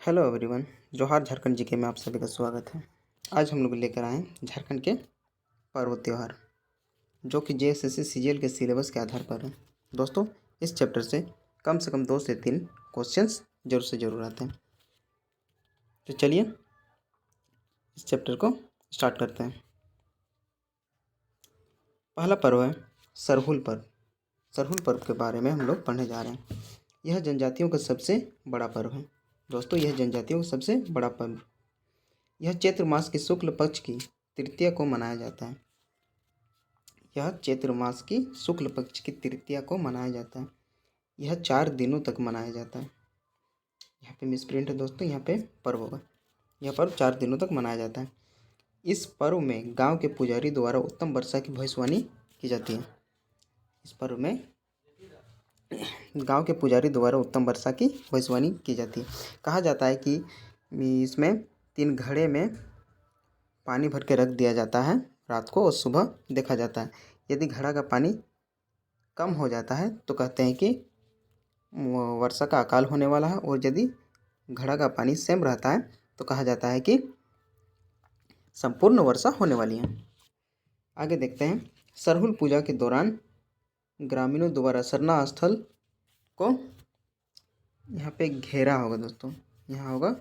Hello everyone. जोहार Jharkhand GK में आप सभी का स्वागत है। आज हम लोग लेकर आए हैं झारखंड के पर्व त्यौहार, जो कि जेएसएससी सीजीएल के सिलेबस के आधार पर है। दोस्तों, इस चैप्टर से कम 2 से 3 क्वेश्चंस जरूर से जरूर आते हैं। तो चलिए इस चैप्टर को स्टार्ट करते हैं। पहला पर्व है सरहुल पर्व। सरहुल पर्व के बारे में हम लोग पढ़ने जा रहे हैं। यह जनजातियों का सबसे बड़ा पर्व है। दोस्तों, यह जनजातियों का सबसे बड़ा पर्व, यह चैत्र मास की शुक्ल पक्ष की तृतीया को मनाया जाता है। यह चैत्र मास की शुक्ल पक्ष की तृतीया को मनाया जाता है। यह 4 दिनों तक मनाया जाता है। यहाँ पे मिसप्रिंट है दोस्तों, यहाँ पे पर्व होगा। यह पर्व 4 दिनों तक मनाया जाता है। इस पर्व में गांव के पुजारी द्वारा उत्तम वर्षा की भविष्यवाणी की जाती है। इस पर्व में गांव के पुजारी द्वारा उत्तम वर्षा की भविष्यवाणी की जाती है। कहा जाता है कि इसमें 3 घड़े में पानी भर के रख दिया जाता है रात को, और सुबह देखा जाता है। यदि घड़ा का पानी कम हो जाता है तो कहते हैं कि वर्षा का अकाल होने वाला है, और यदि घड़ा का पानी सेम रहता है तो कहा जाता है कि संपूर्ण वर्षा होने वाली है। आगे देखते हैं। सरहुल पूजा के दौरान ग्रामीणों द्वारा सरना स्थल को, यहाँ पे घेरा होगा दोस्तों, यहाँ होगा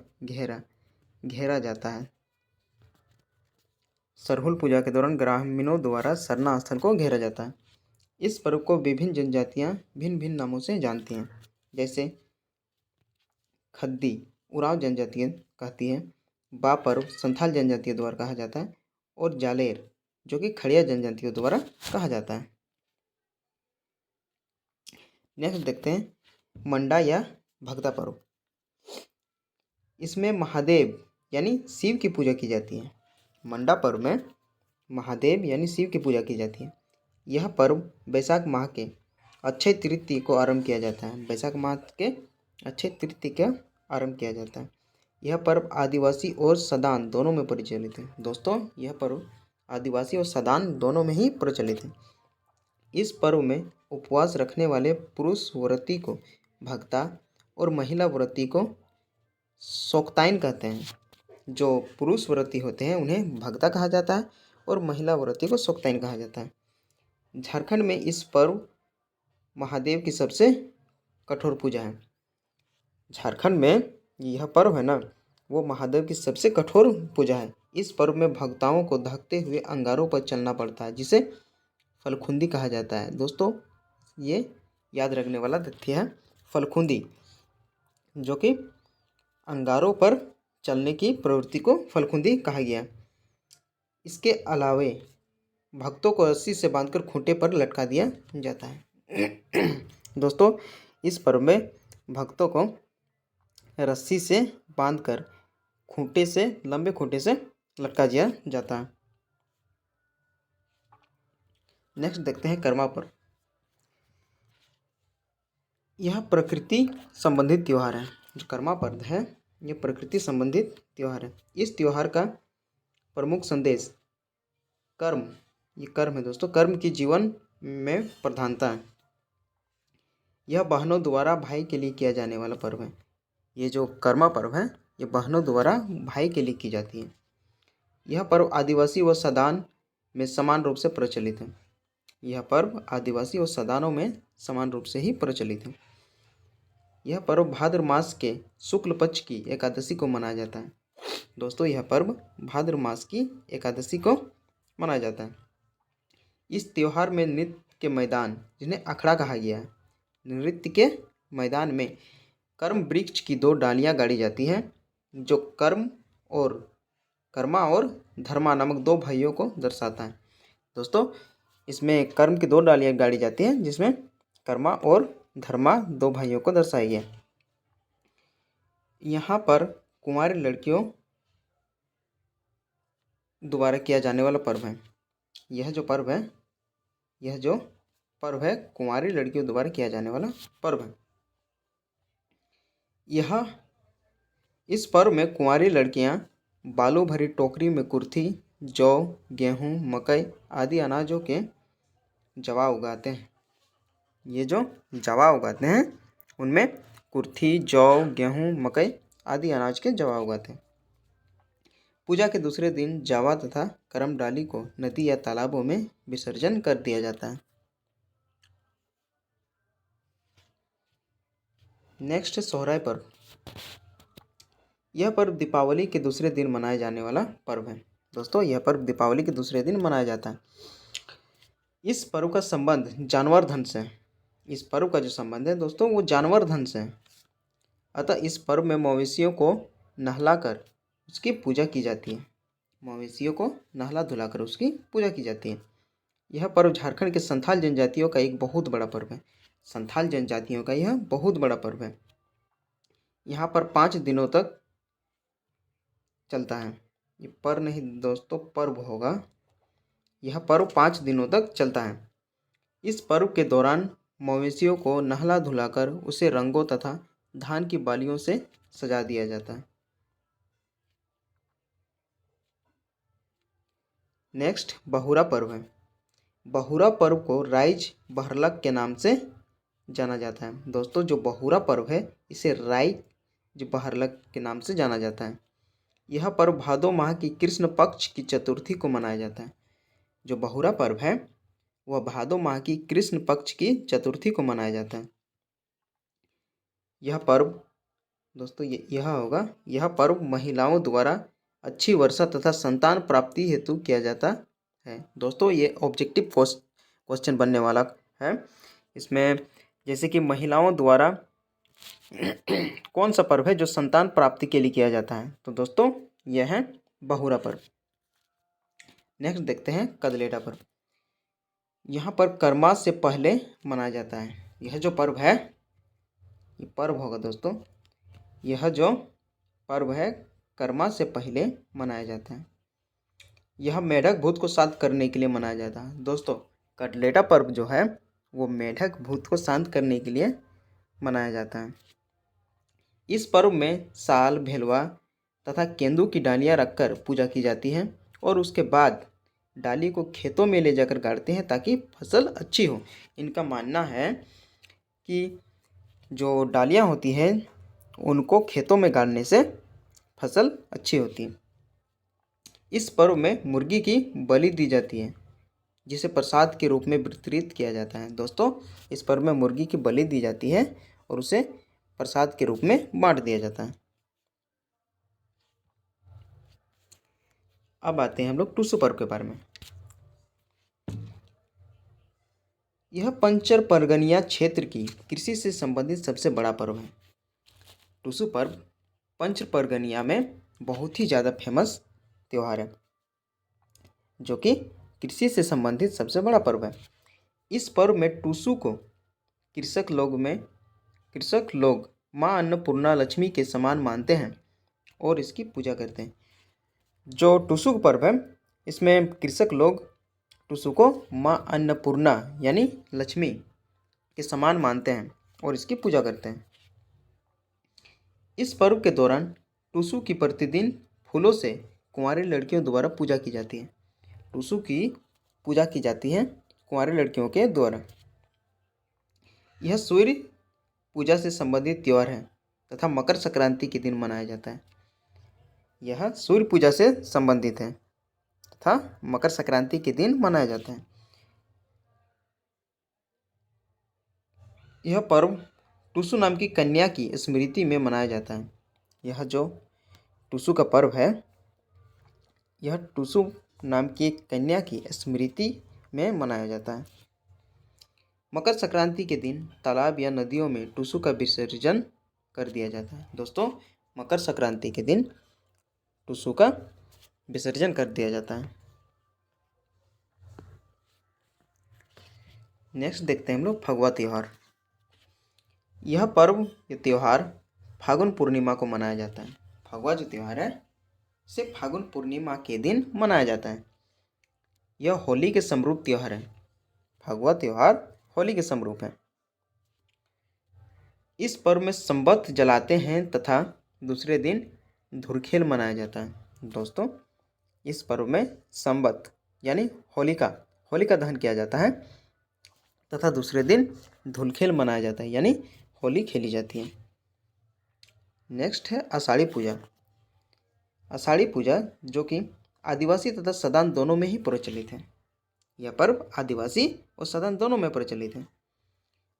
घेरा जाता है। सरहुल पूजा के दौरान ग्रामीणों द्वारा सरना स्थल को घेरा जाता है। इस पर्व को विभिन्न जनजातियाँ भिन्न भिन्न नामों से जानती हैं, जैसे खद्दी उरांव जनजातियाँ कहती है, बा पर्व संथाल जनजातियों द्वारा कहा जाता है, और जालेर जो कि खड़िया जनजातियों द्वारा कहा जाता है। नेक्स्ट देखते हैं मंडा या भगता पर्व। इसमें महादेव यानी शिव की पूजा की जाती है। मंडा पर्व में महादेव यानी शिव की पूजा की जाती है। यह पर्व बैसाख माह के अक्षय तृतीया को आरंभ किया जाता है। बैसाख माह के अक्षय तृतीया का आरंभ किया जाता है। यह पर्व आदिवासी और सदान दोनों में प्रचलित है। दोस्तों, यह पर्व आदिवासी और सदान दोनों में ही प्रचलित है। इस पर्व में उपवास रखने वाले पुरुष व्रती को भक्ता और महिला व्रती को सोक्ताइन कहते हैं। जो पुरुष व्रती होते हैं उन्हें भक्ता कहा जाता है, और महिला व्रती को सोक्ताइन कहा जाता है। झारखंड में इस पर्व महादेव की सबसे कठोर पूजा है। झारखंड में यह पर्व है ना, वो महादेव की सबसे कठोर पूजा है। इस पर्व में भक्ताओं को धकते हुए अंगारों पर चलना पड़ता है, जिसे फलखुंदी कहा जाता है। दोस्तों, ये याद रखने वाला तथ्य है, फलखुंदी, जो कि अंगारों पर चलने की प्रवृत्ति को फलखुंदी कहा गया। इसके अलावे भक्तों को रस्सी से बांधकर खूंटे पर लटका दिया जाता है। दोस्तों, इस पर्व में भक्तों को रस्सी से बांधकर लंबे खूंटे से लटका दिया जाता है। नेक्स्ट देखते हैं कर्मा पर्व। यह प्रकृति संबंधित त्यौहार है। जो कर्मा पर्व है, यह प्रकृति संबंधित त्यौहार है। इस त्यौहार का प्रमुख संदेश कर्म है दोस्तों, कर्म की जीवन में प्रधानता है। यह बहनों द्वारा भाई के लिए किया जाने वाला पर्व है। ये जो कर्मा पर्व है, ये बहनों द्वारा भाई के लिए की जाती है। यह पर्व आदिवासी व सदान में समान रूप से प्रचलित है। यह पर्व आदिवासी और सदानों में समान रूप से ही प्रचलित है। यह पर्व भाद्र मास के शुक्ल पक्ष की एकादशी को मनाया जाता है। दोस्तों, यह पर्व भाद्र मास की एकादशी को मनाया जाता है। इस त्यौहार में नृत्य के मैदान, जिन्हें अखड़ा कहा गया है, नृत्य के मैदान में कर्म वृक्ष की 2 डालियां गाड़ी जाती हैं, जो कर्मा और धर्मा नामक 2 भाइयों को दर्शाता है। दोस्तों, इसमें कर्म की 2 डालियां गाड़ी जाती हैं, जिसमें कर्मा और धर्मा 2 भाइयों को दर्शाया गया। यहाँ पर कुंवारी लड़कियों द्वारा किया जाने वाला पर्व है। यह जो पर्व है कुंवारी लड़कियों द्वारा किया जाने वाला पर्व है। इस पर्व में कुंवारी लड़कियां बालू भरी टोकरी में कुर्थी, जौ, गेहूं, मकई आदि अनाजों के जवा उगाते हैं। ये जो जवा उगाते हैं उनमें कुर्थी, जौ, गेहूं, मकई आदि अनाज के जवा उगाते हैं। पूजा के दूसरे दिन जावा तथा करम डाली को नदी या तालाबों में विसर्जन कर दिया जाता है। नेक्स्ट सोहराय पर्व। यह पर्व दीपावली के दूसरे दिन मनाए जाने वाला पर्व है। दोस्तों, यह पर्व दीपावली के दूसरे दिन मनाया जाता है। इस पर्व का संबंध जानवर धन से है। इस पर्व का जो संबंध है दोस्तों, वो जानवर धन से है। अतः इस पर्व में मवेशियों को नहलाकर उसकी पूजा की जाती है। मवेशियों को नहला धुलाकर उसकी पूजा की जाती है। यह पर्व झारखंड के संथाल जनजातियों का एक बहुत बड़ा पर्व है। संथाल जनजातियों का यह बहुत बड़ा पर्व है। यहाँ पर 5 दिनों तक चलता है। ये पर्व नहीं दोस्तों, पर्व होगा। यह पर्व 5 दिनों तक चलता है। इस पर्व के दौरान मवेशियों को नहला धुलाकर उसे रंगों तथा धान की बालियों से सजा दिया जाता है। नेक्स्ट बहुरा पर्व है। बहुरा पर्व को राइज बहरलक के नाम से जाना जाता है। दोस्तों, जो बहुरा पर्व है इसे राइज बहरलक के नाम से जाना जाता है। यह पर्व भादो माह की कृष्ण पक्ष की चतुर्थी को मनाया जाता है। जो बहुरा पर्व है वह भादो माह की कृष्ण पक्ष की चतुर्थी को मनाया जाता है। यह पर्व दोस्तों यह पर्व महिलाओं द्वारा अच्छी वर्षा तथा संतान प्राप्ति हेतु किया जाता है। दोस्तों, ये ऑब्जेक्टिव क्वेश्चन बनने वाला है। इसमें जैसे कि महिलाओं द्वारा कौन सा पर्व है जो संतान प्राप्ति के लिए किया जाता है, तो दोस्तों यह है बहुरा पर्व। नेक्स्ट देखते हैं कदलेटा पर्व। यहाँ पर करमास से पहले मनाया जाता है। यह जो पर्व है, ये पर्व होगा दोस्तों, यह जो पर्व है करमास से पहले मनाया जाता है। यह मेढक भूत को शांत करने के लिए मनाया जाता है। दोस्तों, कदलेटा पर्व जो है वो मेढक भूत को शांत करने के लिए मनाया जाता है। इस पर्व में साल, भेलवा तथा केंदू की डालियाँ रखकर पूजा की जाती है और उसके बाद डाली को खेतों में ले जाकर गाड़ते हैं ताकि फसल अच्छी हो। इनका मानना है कि जो डालियाँ होती हैं उनको खेतों में गाड़ने से फसल अच्छी होती है। इस पर्व में मुर्गी की बलि दी जाती है जिसे प्रसाद के रूप में वितरित किया जाता है। दोस्तों, इस पर्व में मुर्गी की बलि दी जाती है और उसे प्रसाद के रूप में बांट दिया जाता है। अब आते हैं हम लोग टुसु पर्व के बारे में। यह पंचर परगनिया क्षेत्र की कृषि से संबंधित सबसे बड़ा पर्व है। टुसु पर्व पंच परगनिया में बहुत ही ज़्यादा फेमस त्यौहार है जो कि कृषि से संबंधित सबसे बड़ा पर्व है। इस पर्व में टुसु को कृषक लोग माँ अन्नपूर्णा लक्ष्मी के समान मानते हैं और इसकी पूजा करते हैं। जो टुसु पर्व है इसमें कृषक लोग टुसु को माँ अन्नपूर्णा यानी लक्ष्मी के समान मानते हैं और इसकी पूजा करते हैं। इस पर्व के दौरान टुसु की प्रतिदिन फूलों से कुंवारी लड़कियों द्वारा पूजा की जाती है। टुसु की पूजा की जाती है कुंवारी लड़कियों के द्वारा। यह सूर्य पूजा से संबंधित त्यौहार है तथा मकर संक्रांति के दिन मनाया जाता है। यह सूर्य पूजा से संबंधित है तथा मकर संक्रांति के दिन मनाया जाता है। यह पर्व टुसु नाम की कन्या की स्मृति में मनाया जाता है। यह जो टुसु का पर्व है यह टुसु नाम की एक कन्या की स्मृति में मनाया जाता है। मकर संक्रांति के दिन तालाब या नदियों में टुसु का विसर्जन कर दिया जाता है। दोस्तों, मकर संक्रांति के दिन टुसु का विसर्जन कर दिया जाता है। नेक्स्ट देखते हैं हम लोग फगुआ त्यौहार। यह त्यौहार फागुन पूर्णिमा को मनाया जाता है। फगुआ जो त्यौहार है इसे फागुन पूर्णिमा के दिन मनाया जाता है। यह होली के समरूप त्यौहार है। फगुआ त्यौहार होली के समरूप है। इस पर्व में संबत्त जलाते हैं तथा दूसरे दिन धुरखेल मनाया जाता है। दोस्तों, इस पर्व में संबत्त यानी होलिका दहन किया जाता है तथा दूसरे दिन धुलखेल मनाया जाता है यानी होली खेली जाती है। नेक्स्ट है आषाढ़ी पूजा। आषाढ़ी पूजा जो कि आदिवासी तथा सदान दोनों में ही प्रचलित है। यह पर्व आदिवासी और सदान दोनों में प्रचलित है।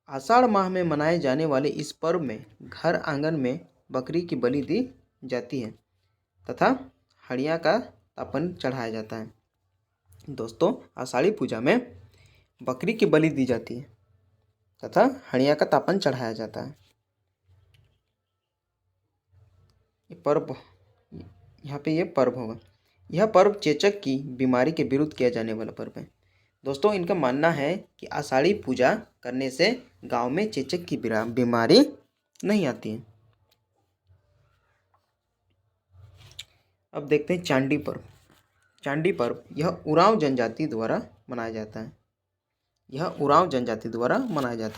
आषाढ़ माह में मनाए जाने वाले इस पर्व में घर आंगन में बकरी की बलि दी जाती है तथा हड़िया का तापन चढ़ाया जाता है। दोस्तों, आषाढ़ी पूजा में बकरी की बलि दी जाती है तथा हड़िया का तापन चढ़ाया जाता है। ये पर्व, यहाँ पे ये पर्व होगा। यह पर्व चेचक की बीमारी के विरुद्ध किया जाने वाला पर्व है। दोस्तों, इनका मानना है कि आषाढ़ी पूजा करने से गांव में चेचक की बीमारी नहीं आती है। अब देखते हैं चांडी पर्व। चांडी पर्व यह उरांव जनजाति द्वारा मनाया जाता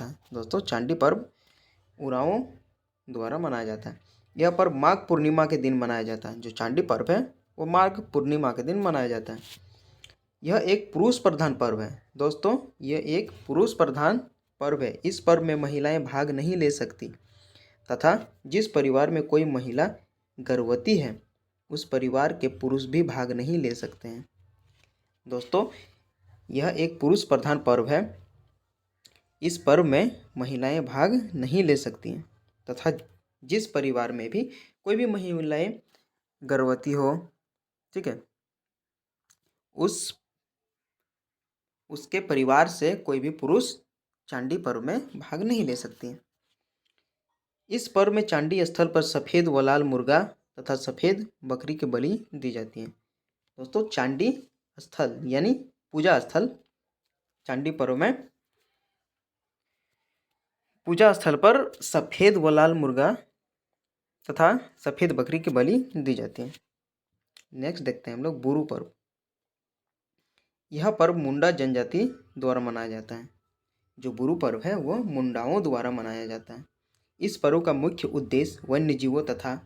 है। दोस्तों, चांडी पर्व उरांव द्वारा मनाया जाता है। यह पर्व माघ पूर्णिमा के दिन मनाया जाता है। जो चांडी पर्व है वो माघ पूर्णिमा के दिन मनाया जाता है। यह एक पुरुष प्रधान पर्व है। दोस्तों, यह एक पुरुष प्रधान पर्व है। इस पर्व में महिलाएं भाग नहीं ले सकती तथा जिस परिवार में कोई महिला गर्भवती है उस परिवार के पुरुष भी भाग नहीं ले सकते हैं। दोस्तों, यह एक पुरुष प्रधान पर्व है। इस पर्व में महिलाएं भाग नहीं ले सकती हैं तथा जिस परिवार में भी कोई भी महिलाएं गर्भवती हो, ठीक है, उसके परिवार से कोई भी पुरुष चांडी पर्व में भाग नहीं ले सकती हैं। इस पर्व में चांडी स्थल पर सफ़ेद व लाल मुर्गा तथा सफ़ेद बकरी की बलि दी जाती है। दोस्तों, चांडी स्थल यानी पूजा स्थल, चांडी पर्व में पूजा स्थल पर सफ़ेद व लाल मुर्गा तथा सफ़ेद बकरी की बलि दी जाती है। नेक्स्ट देखते हैं हम लोग बुरु पर्व। यह पर्व मुंडा जनजाति द्वारा मनाया जाता है। जो बुरु पर्व है वो मुंडाओं द्वारा मनाया जाता है। इस पर्व का मुख्य उद्देश्य वन्य जीवों तथा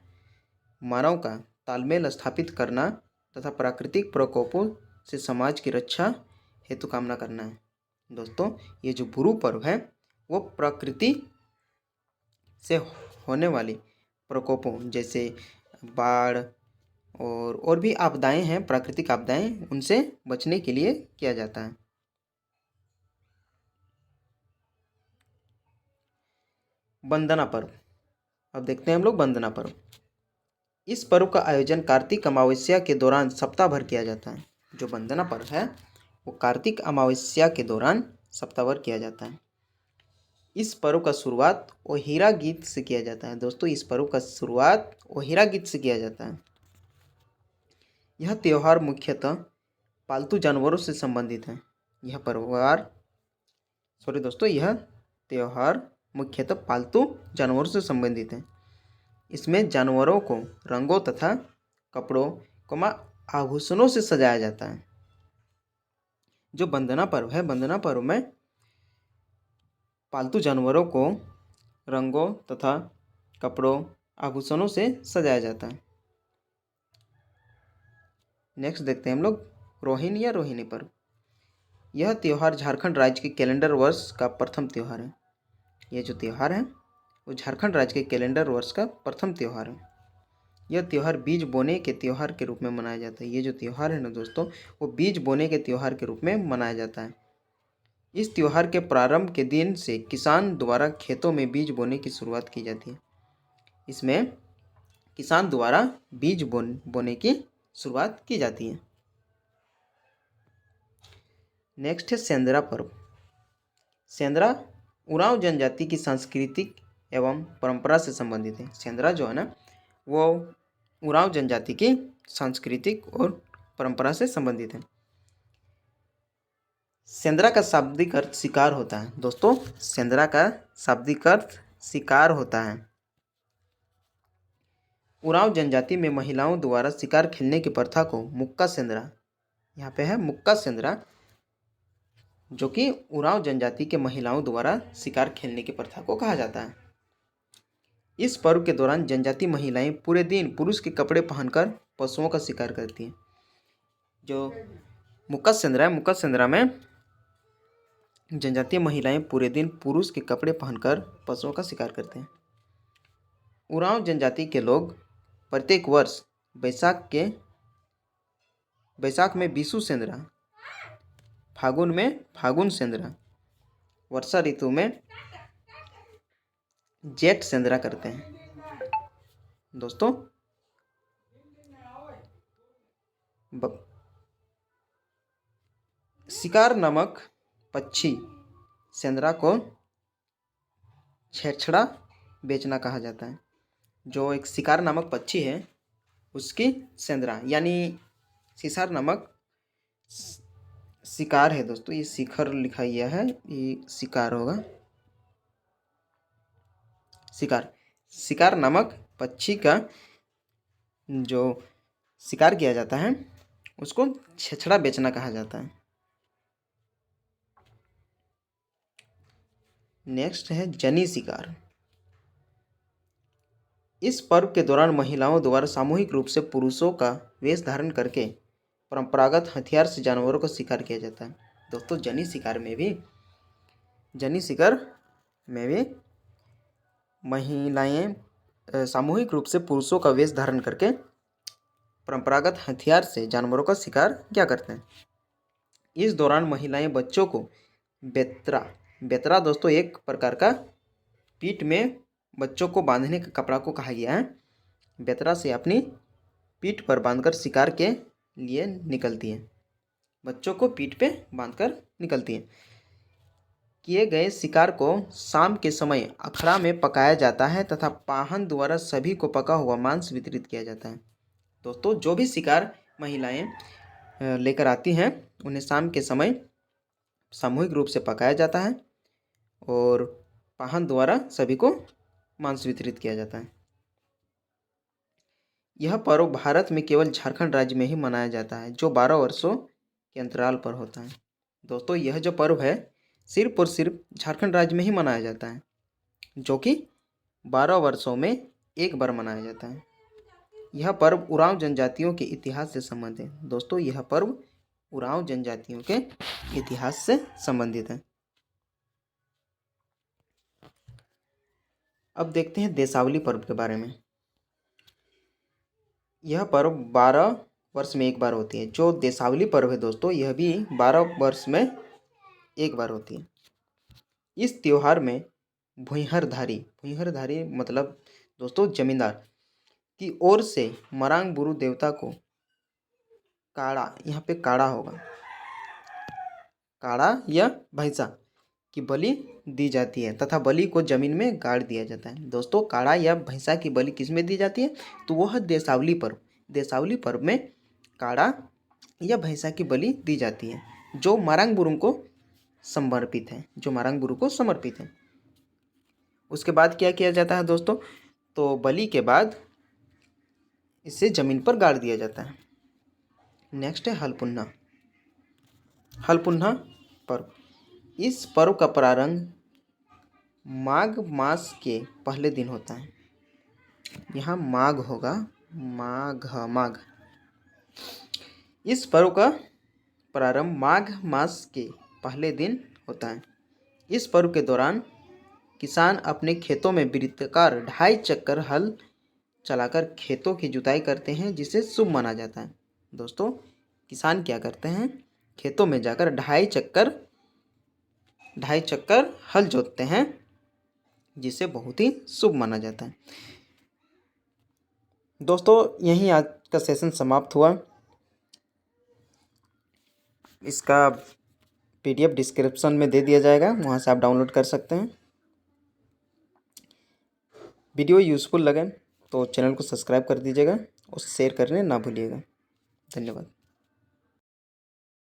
मानव का तालमेल स्थापित करना तथा प्राकृतिक प्रकोपों से समाज की रक्षा हेतु कामना करना है। दोस्तों, ये जो बुरु पर्व है वो प्रकृति से होने वाली प्रकोपों जैसे बाढ़ और भी आपदाएं हैं, प्राकृतिक आपदाएं, उनसे बचने के लिए किया जाता है। वंदना पर्व। अब देखते हैं हम लोग वंदना पर्व। इस पर्व का आयोजन कार्तिक अमावस्या के दौरान सप्ताह भर किया जाता है। जो वंदना पर्व है वो कार्तिक अमावस्या के दौरान सप्ताह भर किया जाता है। इस पर्व का शुरुआत ओहिरा गीत से किया जाता है। दोस्तों, इस पर्व का शुरुआत ओहिरा गीत से किया जाता है। यह त्यौहार मुख्यतः पालतू जानवरों से संबंधित है। यह त्यौहार मुख्यतः पालतू जानवरों से संबंधित है। इसमें जानवरों को रंगों तथा कपड़ों आभूषणों से सजाया जाता है। जो वंदना पर्व है, वंदना पर्व में पालतू जानवरों को रंगों तथा कपड़ों आभूषणों से सजाया जाता है। नेक्स्ट देखते हैं हम लोग रोहिणी या रोहिणी पर्व। यह त्यौहार झारखंड राज्य के कैलेंडर वर्ष का प्रथम त्यौहार है। यह जो त्यौहार है वो झारखंड राज्य के कैलेंडर वर्ष का प्रथम त्यौहार है। यह त्यौहार बीज बोने के त्यौहार के रूप में मनाया जाता है। ये जो त्यौहार है ना दोस्तों, वो बीज बोने के त्यौहार के रूप में मनाया जाता है। इस त्यौहार के प्रारंभ के दिन से किसान द्वारा खेतों में बीज बोने की शुरुआत की जाती है। इसमें किसान द्वारा बीज बोने की शुरुआत की जाती है। नेक्स्ट है सेंदरा पर्व। सेंदरा उरांव जनजाति की सांस्कृतिक एवं परंपरा से संबंधित है। सेंदरा जो है ना वो उरांव जनजाति की सांस्कृतिक और परंपरा से संबंधित है। सेंदरा का शाब्दिक अर्थ शिकार होता है। दोस्तों, सेंदरा का शाब्दिक अर्थ शिकार होता है। उरांव जनजाति में महिलाओं द्वारा शिकार खेलने की प्रथा को मुक्का सेंदरा, यहाँ पे है मुक्का सेंदरा, जो कि उरांव जनजाति के महिलाओं द्वारा शिकार खेलने की प्रथा को कहा जाता है। इस पर्व के दौरान जनजाति महिलाएं पूरे दिन पुरुष के कपड़े पहनकर पशुओं का शिकार करती हैं। जो मुक्का सेंदरा है, मुक्का सेंदरा में जनजातीय महिलाएं पूरे दिन पुरुष के कपड़े पहनकर पशुओं का शिकार करते हैं। उरांव जनजाति के लोग प्रत्येक वर्ष बैसाख में बीसू सेंद्रा, फागुन में फागुन सेंद्रा, वर्षा ऋतु में जेठ सेंद्रा करते हैं। दोस्तों शिकार नामक पक्षी सेंद्रा को छेछड़ा बेचना कहा जाता है। जो एक शिकार नामक पक्षी है उसकी सेंद्रा यानी शिकार नामक शिकार है। दोस्तों ये शिखर लिखा गया है, ये शिकार होगा। शिकार नामक पक्षी का जो शिकार किया जाता है उसको छेछड़ा बेचना कहा जाता है। नेक्स्ट है जनी शिकार। इस पर्व के दौरान महिलाओं द्वारा सामूहिक रूप से पुरुषों का वेश धारण करके परंपरागत हथियार से जानवरों का शिकार किया जाता है। दोस्तों जनी शिकार में भी महिलाएं सामूहिक रूप से पुरुषों का वेश धारण करके परंपरागत हथियार से जानवरों का शिकार क्या करते हैं। इस दौरान महिलाएं बच्चों को बेतरा दोस्तों एक प्रकार का पीठ में बच्चों को बांधने के कपड़ा को कहा गया है। बेतरा से अपनी पीठ पर बांधकर शिकार के लिए निकलती है। बच्चों को पीठ पे बांधकर निकलती है। किए गए शिकार को शाम के समय अखड़ा में पकाया जाता है तथा पाहन द्वारा सभी को पका हुआ मांस वितरित किया जाता है। दोस्तों जो भी शिकार महिलाएं लेकर आती हैं उन्हें शाम के समय सामूहिक रूप से पकाया जाता है और पाहन द्वारा सभी को मांस वितरित किया जाता है। यह पर्व भारत में केवल झारखंड राज्य में ही मनाया जाता है जो 12 वर्षों के अंतराल पर होता है। दोस्तों यह जो पर्व है सिर्फ और सिर्फ झारखंड राज्य में ही मनाया जाता है जो कि 12 वर्षों में एक बार मनाया जाता है। यह पर्व उरांव जनजातियों के इतिहास से संबंधित है। दोस्तों यह पर्व उरांव जनजातियों के इतिहास से संबंधित है। अब देखते हैं देशावली पर्व के बारे में। यह पर्व 12 वर्ष में एक बार होती है। जो देशावली पर्व है दोस्तों यह भी 12 वर्ष में एक बार होती है। इस त्योहार में भुइहरधारी मतलब दोस्तों जमींदार की ओर से मरांग बुरु देवता को काड़ा, यहाँ पे काड़ा होगा, काड़ा या भैंसा की बलि दी जाती है तथा बलि को जमीन में गाड़ दिया जाता है। दोस्तों काड़ा या भैंसा की बलि किस में दी जाती है तो वह देशावली पर्व में काड़ा या भैंसा की बलि दी जाती है जो मरांग बुरु को समर्पित है। उसके बाद क्या किया जाता है दोस्तों, तो बलि के बाद इसे जमीन पर गाड़ दिया जाता है। नेक्स्ट है हलपुन्ना पर्व। इस पर्व का प्रारंभ माघ मास के पहले दिन होता है। यहाँ माघ होगा, माघ। इस पर्व का प्रारंभ माघ मास के पहले दिन होता है। इस पर्व के दौरान किसान अपने खेतों में वृत्ताकार 2.5 चक्कर हल चलाकर खेतों की जुताई करते हैं जिसे शुभ माना जाता है। दोस्तों किसान क्या करते हैं, खेतों में जाकर 2.5 चक्कर हल जोतते हैं जिसे बहुत ही शुभ माना जाता है। दोस्तों यहीं आज का सेशन समाप्त हुआ। इसका PDF डिस्क्रिप्शन में दे दिया जाएगा, वहाँ से आप डाउनलोड कर सकते हैं। वीडियो यूज़फुल लगे तो चैनल को सब्सक्राइब कर दीजिएगा और शेयर करने ना भूलिएगा। धन्यवाद।